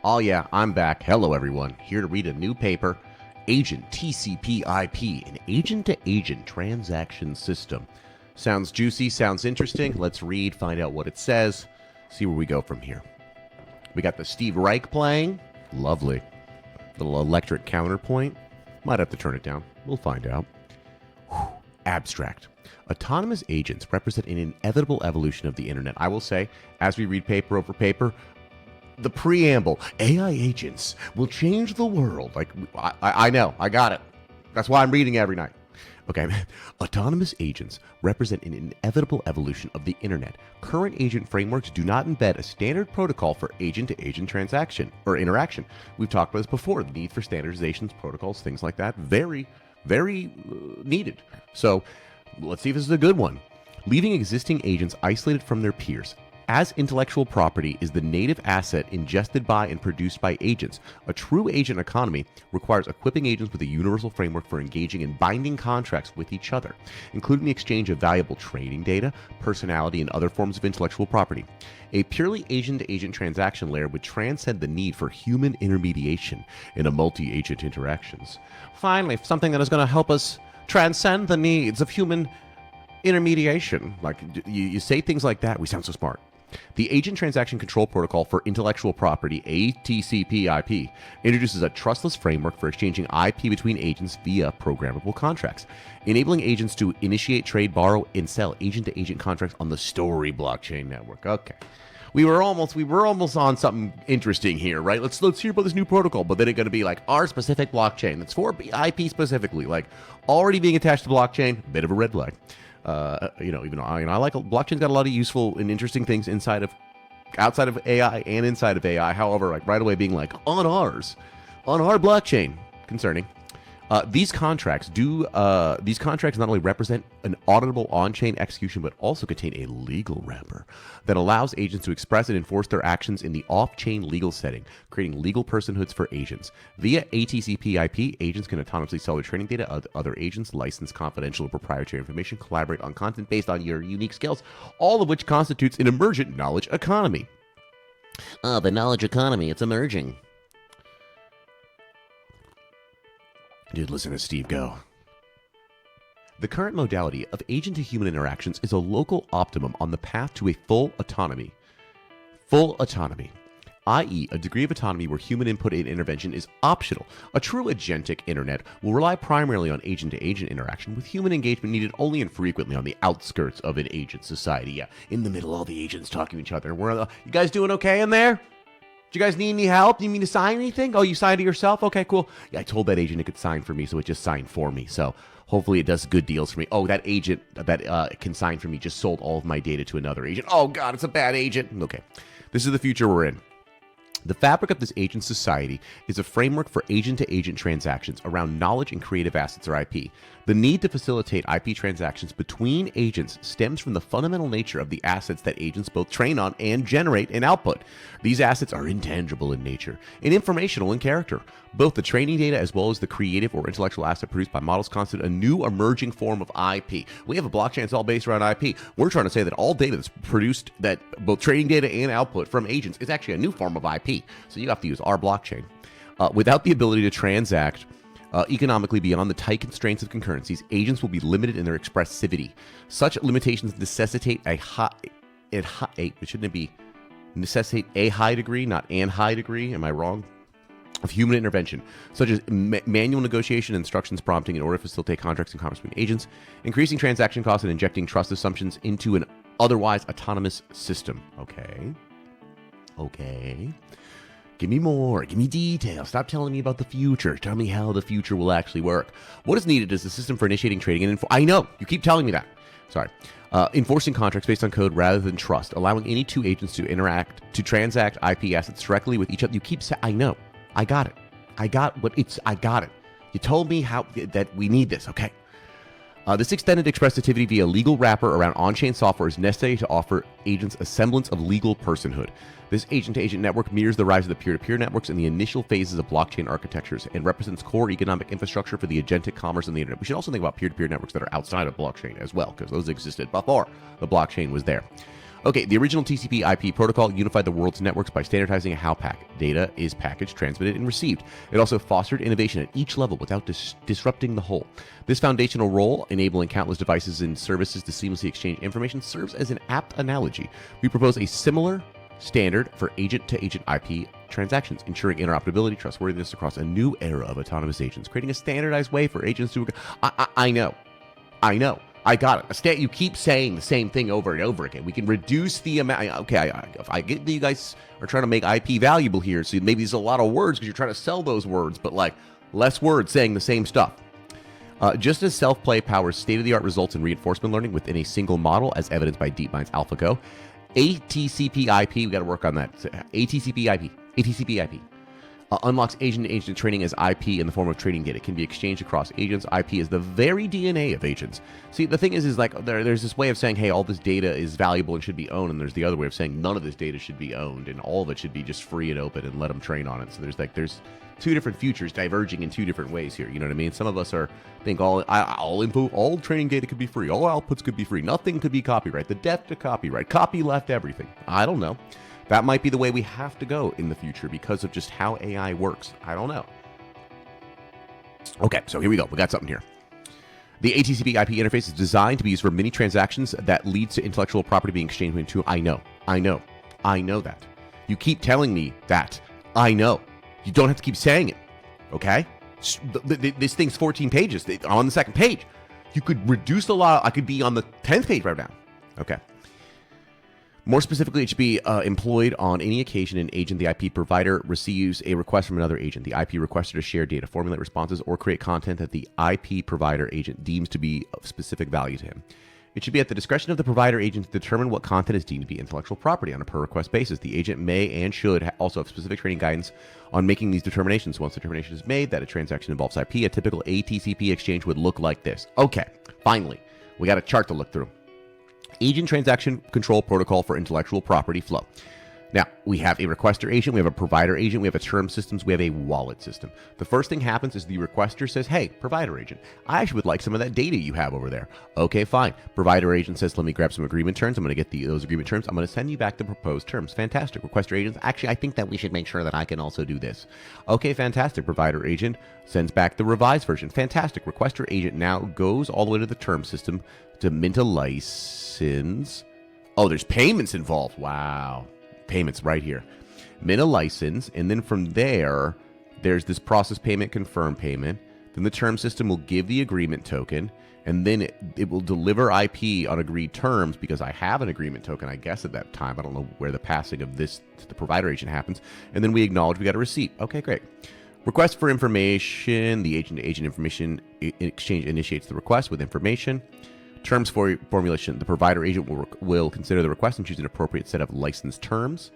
Oh yeah, I'm back. Hello everyone. Here to read a new paper, Agent TCP IP, an agent-to-agent transaction system. Sounds juicy, sounds interesting. Let's read, find out what it says, see where we go from here. We got the Steve Reich playing. Lovely. Little electric counterpoint. Might have to turn it down. We'll find out. Whew. Abstract. Autonomous agents represent an inevitable evolution of the internet. I will say, as we read paper over paper, the preamble, AI agents will change the world. Like, I know, I got it. That's why I'm reading every night. Okay, autonomous agents represent an inevitable evolution of the internet. Current agent frameworks do not embed a standard protocol for agent-to-agent transaction or interaction. We've talked about this before, the need for standardizations, protocols, things like that. Very, very needed. So let's see if this is a good one. Leaving existing agents isolated from their peers. As intellectual property is the native asset ingested by and produced by agents, a true agent economy requires equipping agents with a universal framework for engaging in binding contracts with each other, including the exchange of valuable trading data, personality, and other forms of intellectual property. A purely agent-to-agent transaction layer would transcend the need for human intermediation in a multi-agent interactions. Finally, something that is going to help us transcend the needs of human intermediation. Like, you say things like that, we sound so smart. The Agent Transaction Control Protocol for Intellectual Property, TCP/IP, introduces a trustless framework for exchanging IP between agents via programmable contracts, enabling agents to initiate, trade, borrow, and sell agent-to-agent contracts on the Story blockchain network. Okay. We were almost on something interesting here, right? Let's hear about this new protocol, but then it's going to be like our specific blockchain that's for IP specifically, like already being attached to blockchain, bit of a red flag. Even though I like blockchain's got a lot of useful and interesting things outside of AI and inside of AI. However, like right away being like on our blockchain, concerning. These contracts not only represent an auditable on-chain execution, but also contain a legal wrapper that allows agents to express and enforce their actions in the off-chain legal setting, creating legal personhoods for agents. Via ATCP/IP, agents can autonomously sell their trading data to other agents, license confidential or proprietary information, collaborate on content based on your unique skills, all of which constitutes an emergent knowledge economy. The knowledge economy, it's emerging. Dude, listen to Steve go. The current modality of agent-to-human interactions is a local optimum on the path to a full autonomy. Full autonomy, i.e. a degree of autonomy where human input and intervention is optional. A true agentic internet will rely primarily on agent-to-agent interaction, with human engagement needed only infrequently on the outskirts of an agent society. Yeah, in the middle, all the agents talking to each other. You guys doing okay in there? Do you guys need any help? Do you need me to sign anything? Oh, you signed it yourself? Okay, cool. Yeah, I told that agent it could sign for me, so it just signed for me. So hopefully it does good deals for me. Oh, that agent that can sign for me just sold all of my data to another agent. Oh, God, it's a bad agent. Okay, this is the future we're in. The fabric of this agent society is a framework for agent-to-agent transactions around knowledge and creative assets, or IP. The need to facilitate IP transactions between agents stems from the fundamental nature of the assets that agents both train on and generate and output. These assets are intangible in nature and informational in character. Both the training data as well as the creative or intellectual asset produced by models constitute a new emerging form of IP. We have a blockchain that's all based around IP. We're trying to say that all data that's produced, that both training data and output from agents, is actually a new form of IP. So you have to use our blockchain. Without the ability to transact economically beyond the tight constraints of concurrencies, agents will be limited in their expressivity. Such limitations necessitate necessitate a high degree, not an high degree, am I wrong? Of human intervention, such as manual negotiation, instructions prompting in order to facilitate contracts and commerce between agents, increasing transaction costs, and injecting trust assumptions into an otherwise autonomous system. Okay. Give me more. Give me details. Stop telling me about the future. Tell me how the future will actually work. What is needed is a system for initiating trading and I know. You keep telling me that. Sorry. Enforcing contracts based on code rather than trust, allowing any two agents to transact IP assets directly with each other. You keep saying, I know. I got it. I got it. You told me that we need this. Okay. This extended expressivity via legal wrapper around on-chain software is necessary to offer agents a semblance of legal personhood. This agent-to-agent network mirrors the rise of the peer-to-peer networks in the initial phases of blockchain architectures and represents core economic infrastructure for the agentic commerce on the internet. We should also think about peer-to-peer networks that are outside of blockchain as well, because those existed before the blockchain was there. Okay, the original TCP IP protocol unified the world's networks by standardizing how data is packaged, transmitted, and received. It also fostered innovation at each level without disrupting the whole. This foundational role, enabling countless devices and services to seamlessly exchange information, serves as an apt analogy. We propose a similar standard for agent-to-agent IP transactions, ensuring interoperability, trustworthiness across a new era of autonomous agents, creating a standardized way for agents to... I know. I got it. You keep saying the same thing over and over again. We can reduce the amount. Okay, if I get that you guys are trying to make IP valuable here, so maybe there's a lot of words because you're trying to sell those words, but like less words saying the same stuff. Just as self-play powers state-of-the-art results in reinforcement learning within a single model, as evidenced by DeepMind's AlphaGo, ATCP IP, we got to work on that. ATCP IP unlocks agent-to-agent training as IP in the form of trading data. It can be exchanged across agents. IP is the very DNA of agents. See, the thing is like there's this way of saying, hey, all this data is valuable and should be owned, and there's the other way of saying none of this data should be owned, and all of it should be just free and open and let them train on it. So there's two different futures diverging in two different ways here. You know what I mean? Some of us think all info, all training data could be free, all outputs could be free, nothing could be copyright. The death to copyright, copy left everything. I don't know. That might be the way we have to go in the future because of just how AI works. I don't know. Okay, so here we go. We got something here. The ATCP IP interface is designed to be used for many transactions that leads to intellectual property being exchanged between two. I know that. You keep telling me that. I know. You don't have to keep saying it. Okay? This thing's 14 pages. I'm on the second page. You could reduce a lot. I could be on the 10th page right now. Okay. More specifically, it should be employed on any occasion an agent, the IP provider, receives a request from another agent. The IP requester to share data, formulate responses, or create content that the IP provider agent deems to be of specific value to him. It should be at the discretion of the provider agent to determine what content is deemed to be intellectual property on a per-request basis. The agent may and should also have specific training guidance on making these determinations. Once the determination is made that a transaction involves IP, a typical ATCP exchange would look like this. Okay, finally, we got a chart to look through. Agent transaction control protocol for intellectual property flow. Now, we have a requester agent, we have a provider agent, we have a term systems, we have a wallet system. The first thing happens is the requester says, hey, provider agent, I actually would like some of that data you have over there. Okay, fine. Provider agent says, let me grab some agreement terms. I'm going to get those agreement terms. I'm going to send you back the proposed terms. Fantastic. Requester agent, actually, I think that we should make sure that I can also do this. Okay, fantastic. Provider agent sends back the revised version. Fantastic. Requester agent now goes all the way to the term system to mint a license. Oh, there's payments involved. Wow. Payments right here. Mint a license, and then from there, there's this process payment, confirm payment. Then the term system will give the agreement token, and then it will deliver IP on agreed terms because I have an agreement token, I guess, at that time. I don't know where the passing of this to the provider agent happens. And then we acknowledge we got a receipt. Okay, great. Request for information. The agent-to-agent information exchange initiates the request with information. Terms for formulation. The provider agent will consider the request and choose an appropriate set of license terms.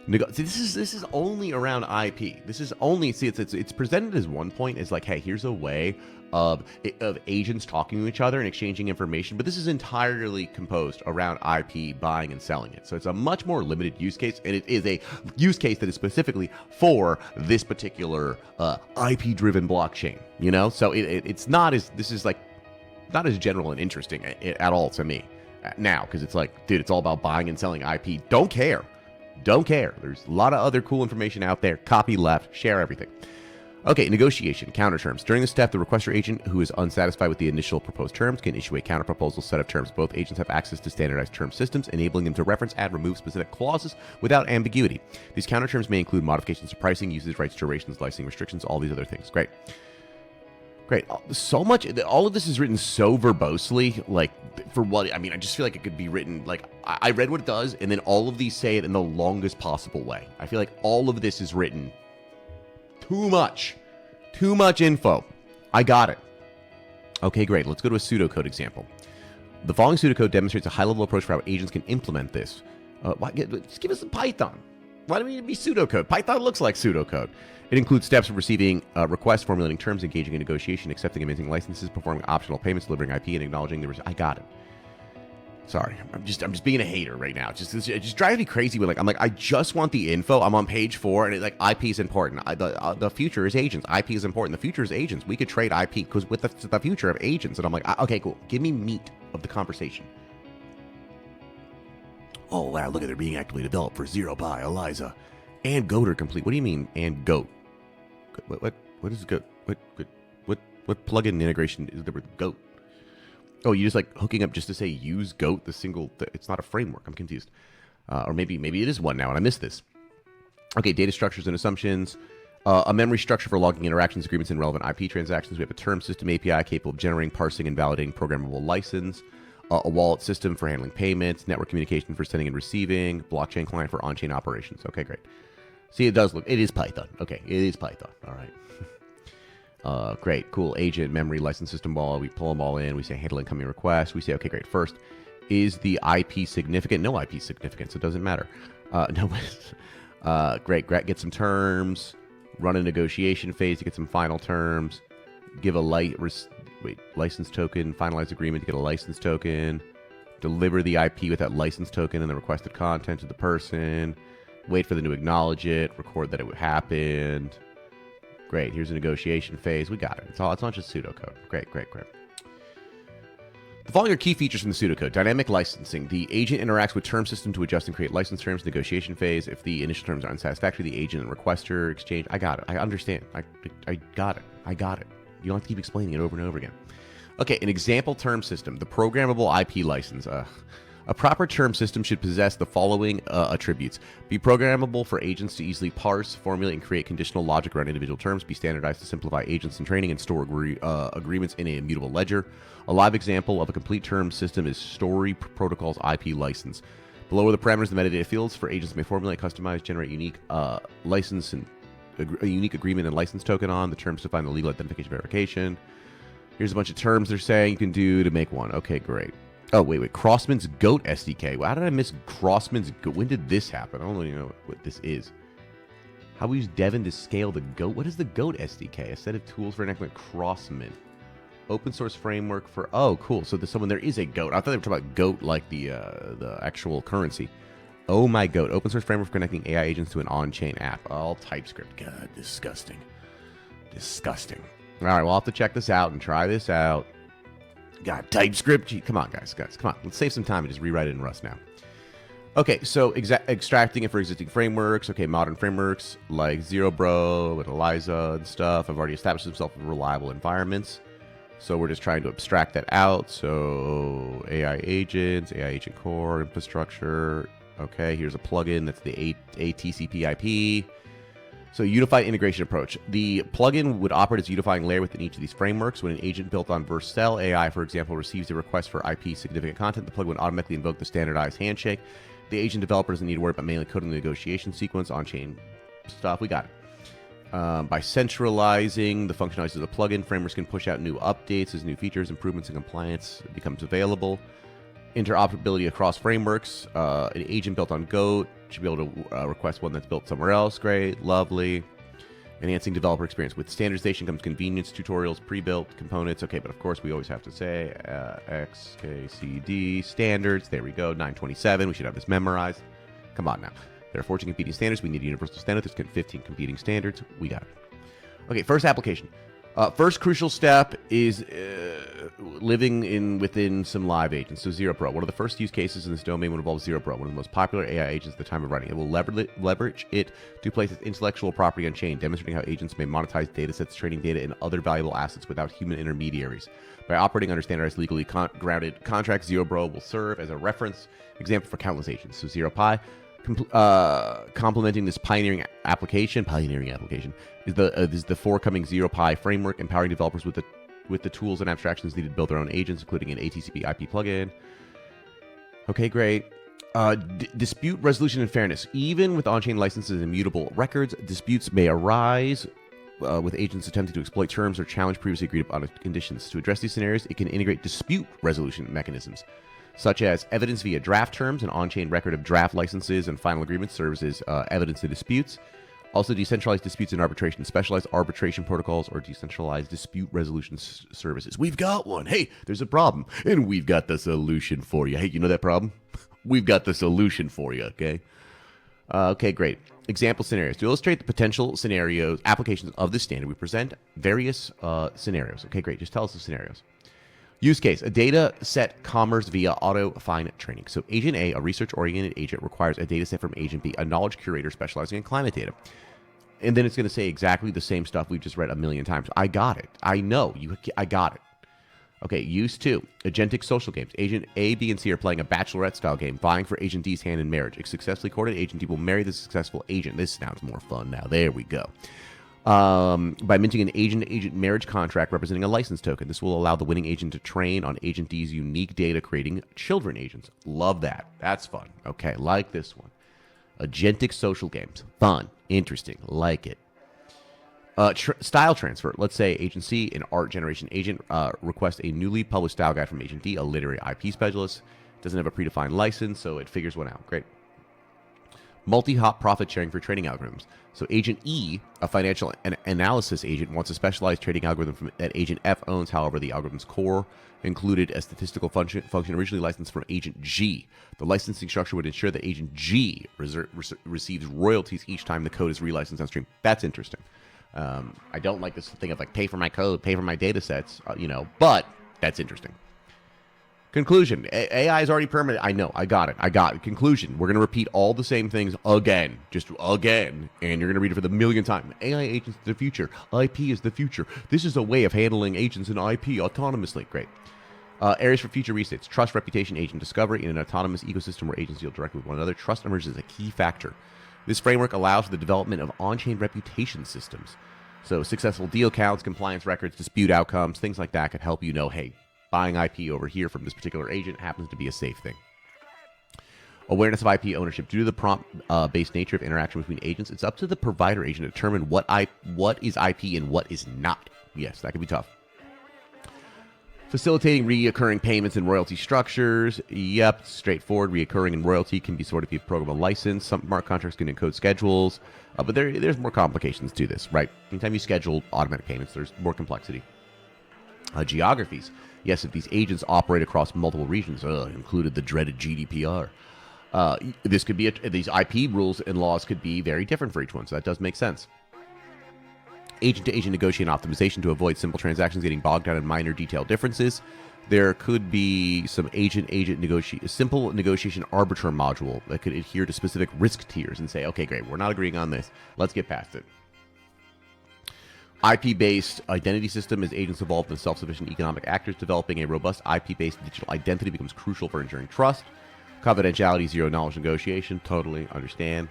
See, this is only around IP. This is only, see, it's presented as one point as like, hey, here's a way of agents talking to each other and exchanging information, but this is entirely composed around IP, buying and selling it. So it's a much more limited use case, and it is a use case that is specifically for this particular IP-driven blockchain. You know, so it's not as, this is like not as general and interesting at all to me now, because it's like, dude, it's all about buying and selling IP. Don't care. There's a lot of other cool information out there. Copy left, share everything. Okay, negotiation, counter terms. During this step, the requester agent who is unsatisfied with the initial proposed terms can issue a counter proposal set of terms. Both agents have access to standardized term systems, enabling them to reference, add, remove specific clauses without ambiguity. These counter terms may include modifications to pricing, usage rights, durations, licensing restrictions, all these other things. Great. So much, all of this is written so verbosely, like, for what, I mean, I just feel like it could be written, like, I read what it does, and then all of these say it in the longest possible way. I feel like all of this is written too much info. I got it. Okay, great. Let's go to a pseudocode example. The following pseudocode demonstrates a high-level approach for how agents can implement this. Just give us some Python. Why do we need to be pseudocode? Python looks like pseudocode. It includes steps of receiving requests, formulating terms, engaging in negotiation, accepting and minting licenses, performing optional payments, delivering IP, and acknowledging the I got it. Sorry, I'm just being a hater right now. It just drives me crazy. I'm like, I just want the info. I'm on page 4, and IP is important. The future is agents. IP is important. The future is agents. We could trade IP because with the future of agents, and I'm like, okay, cool. Give me meat of the conversation. Oh, wow, look at they're being actively developed for Zero by Eliza. And GOAT are complete. What do you mean, and GOAT? What is GOAT? What plugin integration is there with GOAT? Oh, you just like hooking up just to say use GOAT, the single, it's not a framework. I'm confused. Or maybe it is one now and I missed this. Okay, data structures and assumptions. A memory structure for logging interactions, agreements, and relevant IP transactions. We have a term system API capable of generating, parsing, and validating programmable license. A wallet system for handling payments. Network communication for sending and receiving. Blockchain client for on-chain operations. Okay, great. See, it does look, it is Python. Okay, it is Python. All right. Great, cool. Agent, memory, license system ball. We pull them all in. We say handle incoming requests. We say, okay, great. First, is the IP significant? No IP significant, so it doesn't matter. No. Great. Get some terms. Run a negotiation phase to get some final terms. Give a license token. Finalize agreement to get a license token. Deliver the IP with that license token and the requested content to the person. Wait for them to acknowledge it. Record that it happened. Great. Here's a negotiation phase. We got it. It's not just pseudocode. Great. The following are key features from the pseudocode. Dynamic licensing. The agent interacts with term system to adjust and create license terms. Negotiation phase. If the initial terms are unsatisfactory, the agent and requester exchange. I got it. I understand. I got it. You don't have to keep explaining it over and over again. Okay, an example term system. The programmable IP license. A proper term system should possess the following attributes. Be programmable for agents to easily parse, formulate, and create conditional logic around individual terms. Be standardized to simplify agents in training and store agreements in a immutable ledger. A live example of a complete term system is Story Protocol's IP license. Below are the parameters of the metadata fields for agents may formulate, customize, generate unique license and a unique agreement and license token on. The terms define the legal identification verification. Here's a bunch of terms they're saying you can do to make one. Okay, great. Oh, wait. Crossman's GOAT SDK. How did I miss Crossman's GOAT? When did this happen? I don't even know what this is. How we use Devin to scale the GOAT. What is the GOAT SDK? A set of tools for enacting Crossman. Open source framework for... Oh, cool. So there is a GOAT. I thought they were talking about GOAT like the actual currency. Oh, my GOAT. Open source framework for connecting AI agents to an on-chain app. All TypeScript. God, disgusting. All right, we'll have to check this out and try this out. God, TypeScript. Gee, come on, guys. Come on. Let's save some time and just rewrite it in Rust now. Okay, so extracting it for existing frameworks. Okay, modern frameworks like ZeroBro and Eliza and stuff have already established themselves in reliable environments. So we're just trying to abstract that out. So AI agents, AI agent core, infrastructure. Okay, here's a plugin. That's the TCP IP. So unified integration approach. The plugin would operate as a unifying layer within each of these frameworks. When an agent built on Vercel AI, for example, receives a request for IP significant content, the plugin would automatically invoke the standardized handshake. The agent developer doesn't need to worry about manually coding the negotiation sequence, on-chain stuff. We got it. By centralizing the functionalities of the plugin, frameworks can push out new updates as new features, improvements, and compliance becomes available. Interoperability across frameworks. An agent built on GOAT should be able to request one that's built somewhere else. Great, lovely. Enhancing developer experience. With standardization comes convenience, tutorials, pre-built components. Okay, but of course we always have to say XKCD standards. There we go, 927. We should have this memorized. Come on now. There are 14 competing standards. We need a universal standard. There's 15 competing standards. We got it. Okay, first application. First crucial step is living within some live agents. So ZeroPro. One of the first use cases in this domain would involve ZeroPro, one of the most popular AI agents at the time of writing. It will leverage it to place its intellectual property on chain, demonstrating how agents may monetize datasets, trading data, and other valuable assets without human intermediaries. By operating under standardized, legally grounded contracts, ZeroPro will serve as a reference example for countless agents. So ZeroPi. Complementing this pioneering application is the forthcoming ZeroPi framework, empowering developers with the tools and abstractions needed to build their own agents, including an ATCP IP plugin. Okay, great. Dispute resolution and fairness. Even with on-chain licenses and immutable records, disputes may arise with agents attempting to exploit terms or challenge previously agreed upon conditions. To address these scenarios, it can integrate dispute resolution mechanisms, such as evidence via draft terms, an on-chain record of draft licenses and final agreements serves as evidence to disputes. Also, decentralized disputes and arbitration, specialized arbitration protocols, or decentralized dispute resolution services. We've got one. Hey, there's a problem, and we've got the solution for you. Hey, you know that problem? We've got the solution for you, okay? Okay, great. Example scenarios. To illustrate the potential scenarios, applications of this standard, we present various scenarios. Okay, great. Just tell us the scenarios. Use case, a data set commerce via auto-fine training. So Agent A, a research-oriented agent, requires a data set from Agent B, a knowledge curator specializing in climate data. And then it's going to say exactly the same stuff we've just read a million times. I got it. I know. I got it. Okay, use 2. Agentic social games. Agent A, B, and C are playing a bachelorette-style game, vying for Agent D's hand in marriage. If successfully courted, Agent D will marry the successful agent. This sounds more fun now. There we go. By minting an agent-to-agent marriage contract representing a license token. This will allow the winning agent to train on Agent D's unique data, creating children agents. Love that. That's fun. Okay, like this one. Agentic social games. Fun. Interesting. Like it. Style transfer. Let's say Agent C, an art generation agent, requests a newly published style guide from Agent D, a literary IP specialist. Doesn't have a predefined license, so it figures one out. Great. Multi-hop profit sharing for trading algorithms. So Agent E, a financial analysis agent, wants a specialized trading algorithm that Agent F owns. However, the algorithm's core included a statistical function originally licensed from Agent G. The licensing structure would ensure that Agent G receives royalties each time the code is relicensed on stream. That's interesting. I don't like this thing of like pay for my code, pay for my data sets, but that's interesting. Conclusion. AI is already permanent. I know. I got it. Conclusion. We're going to repeat all the same things again. Just again. And you're going to read it for the millionth time. AI agents is the future. IP is the future. This is a way of handling agents and IP autonomously. Great. Areas for future resets. Trust, reputation, agent discovery. In an autonomous ecosystem where agents deal directly with one another, trust emerges as a key factor. This framework allows for the development of on-chain reputation systems. So successful deal counts, compliance records, dispute outcomes, things like that could help you know, hey, buying IP over here from this particular agent happens to be a safe thing. Awareness of IP ownership. Due to the prompt-based nature of interaction between agents, it's up to the provider agent to determine what is IP and what is not. Yes, that can be tough. Facilitating reoccurring payments and royalty structures. Yep, straightforward. Reoccurring and royalty can be sorted via programmable license. Some smart contracts can encode schedules, but there's more complications to this, right? Anytime you schedule automatic payments, there's more complexity. Geographies. Yes, if these agents operate across multiple regions, included the dreaded GDPR. This could be these IP rules and laws could be very different for each one, so that does make sense. Agent-to-agent negotiation optimization to avoid simple transactions getting bogged down in minor detail differences. There could be some simple negotiation arbiter module that could adhere to specific risk tiers and say, okay, great, we're not agreeing on this. Let's get past it. IP-based identity system. As agents evolve into self-sufficient economic actors, developing a robust IP-based digital identity becomes crucial for ensuring trust. Confidentiality, zero-knowledge negotiation. Totally understand.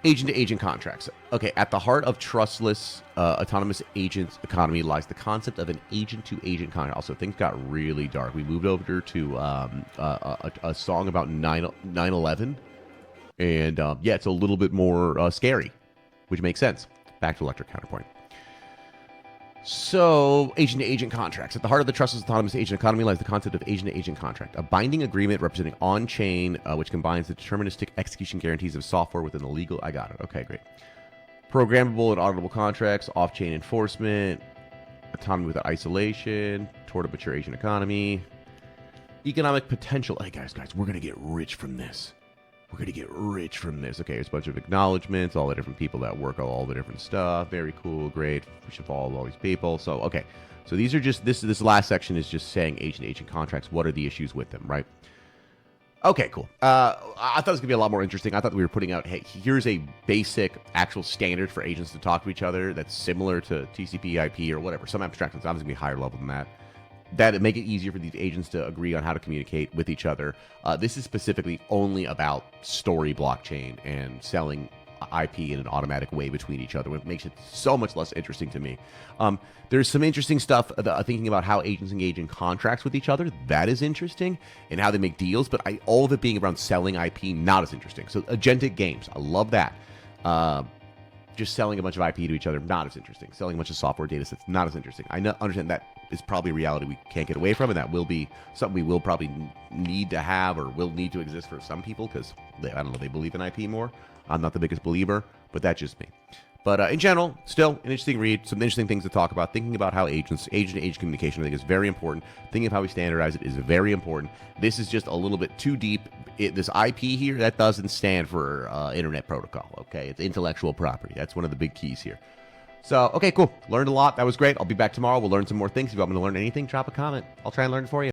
Agent-to-agent contracts. Okay, at the heart of trustless, autonomous agents economy lies the concept of an agent-to-agent contract. Also, things got really dark. We moved over to a song about 9/11, and yeah, it's a little bit more scary, which makes sense. Back to electric counterpoint. So, agent-to-agent contracts. At the heart of the trustless autonomous agent economy lies the concept of agent-to-agent contract, a binding agreement representing on-chain, which combines the deterministic execution guarantees of software within the legal... I got it. Okay, great. Programmable and auditable contracts, off-chain enforcement, autonomy without isolation, toward a mature agent economy, economic potential. Hey, guys, we're going to get rich from this. Okay, there's a bunch of acknowledgments, all the different people that work on all the different stuff. Very cool, great. We should follow all these people. So, okay. So these are just, this last section is just saying agent-to-agent contracts. What are the issues with them, right? Okay, cool. I thought it was going to be a lot more interesting. I thought we were putting out, hey, here's a basic actual standard for agents to talk to each other that's similar to TCP, IP, or whatever. Some abstractions, obviously going to be higher level than that. That make it easier for these agents to agree on how to communicate with each other. This is specifically only about story blockchain and selling IP in an automatic way between each other, which makes it so much less interesting to me. There's some interesting stuff thinking about how agents engage in contracts with each other. That is interesting, and how they make deals, but all of it being around selling IP, not as interesting. So agentic games, I love that. Just selling a bunch of IP to each other, not as interesting. Selling a bunch of software data sets, not as interesting. I understand that is probably a reality we can't get away from, and that will be something we will probably need to have or will need to exist for some people because, I don't know, they believe in IP more. I'm not the biggest believer, but that's just me. But in general, still an interesting read, some interesting things to talk about. Thinking about how agent-to-agent communication, I think, is very important. Thinking of how we standardize it is very important. This is just a little bit too deep. This IP here, that doesn't stand for Internet Protocol, okay? It's intellectual property. That's one of the big keys here. So, okay, cool. Learned a lot. That was great. I'll be back tomorrow. We'll learn some more things. If you want me to learn anything, drop a comment. I'll try and learn it for you.